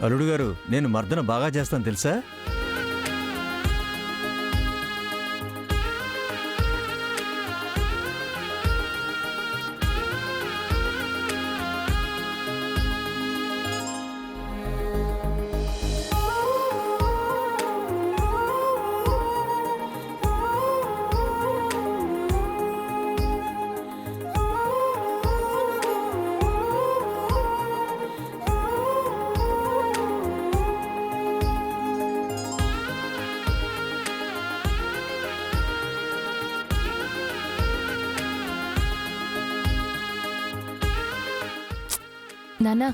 అల్లుడు గారు, నేను మర్దన బాగా చేస్తాను తెలుసా? నానా,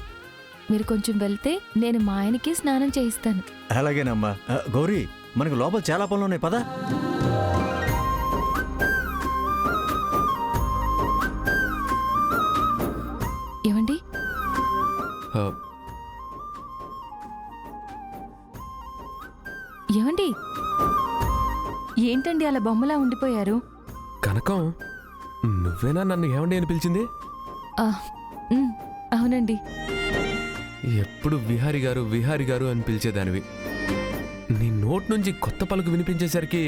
మీరు కొంచెం వెళ్తే నేను మా ఆయనకి స్నానం చేయిస్తాను. అలాగేనమ్మా. గౌరీ, మనకు లోపల చాలా పనులు ఉన్నాయి, పదా. ఏమండి? ఏమండి? ఏంటండి అలా బొమ్మలా ఉండిపోయారు? కనకం, నువ్వేనా నన్ను ఏమండి అని పిలిచింది? అవునండి. ఎప్పుడు విహారి గారు అని పిలిచేదానివి. నీ నోట్ నుంచి కొత్త పలుకు వినిపించేసరికి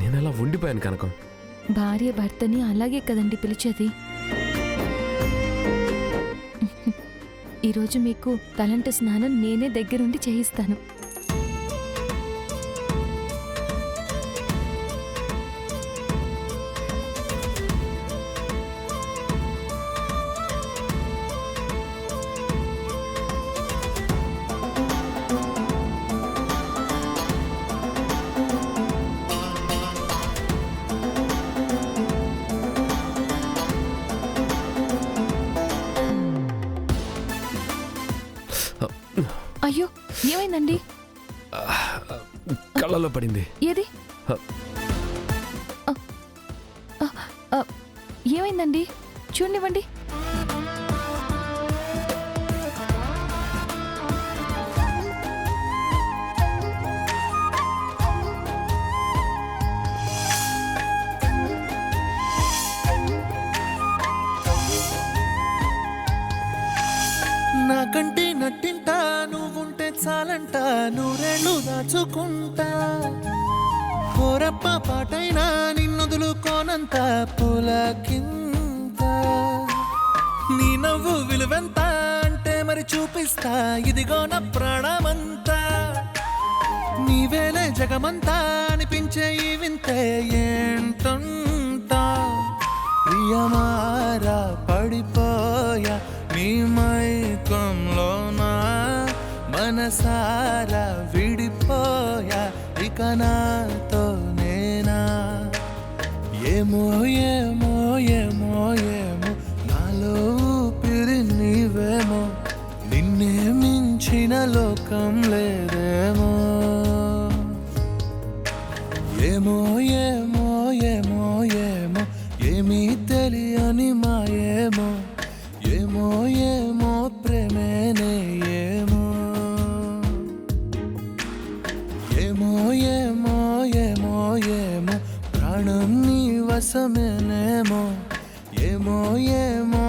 నేనలా ఉండిపోయాను కనకం. భార్య భర్తని అలాగే కదండి పిలిచేది. ఈరోజు మీకు తలంటు స్నానం నేనే దగ్గరుండి చేయిస్తాను. అయ్యో, ఏమైందండి? కళ్ళలో పడింది. ఏది? ఏమైందండి? చూడండివ్వండి. నాకంటే నట్టింటా నువ్వుంటే చాలంట, నూరేళ్ళు దాచుకుంటా. కోరప్ప పాటైనా నిన్నొదులుకోనంత పులకింత. నీ నవ్వు విలువెంత అంటే మరి చూపిస్తా, ఇదిగో నా ప్రాణమంతా. నీవేలే జగమంతా అనిపించే ఈ వింతే ఏంటంటా. ప్రియమారా పడిపోయా నీ మైకంలోనా, మనసారా విడిపోయా ఇక నాతో నేనా. ఏమో ఏమో ఏమో ఏమో నాలో ఊపిరి నీవేమో, నిన్నే మించిన లోకం లేదేమో. ఏమో ఏమో ఏమో ఏమో ఏమీ తెలియని మాయేమో, ఏమో ఏమో ప్రేమేనే ఏమో. ఏమో ఏమో ఏమో ఏమో ప్రాణం నీ వశమేనేమో, ఏమో ఏమో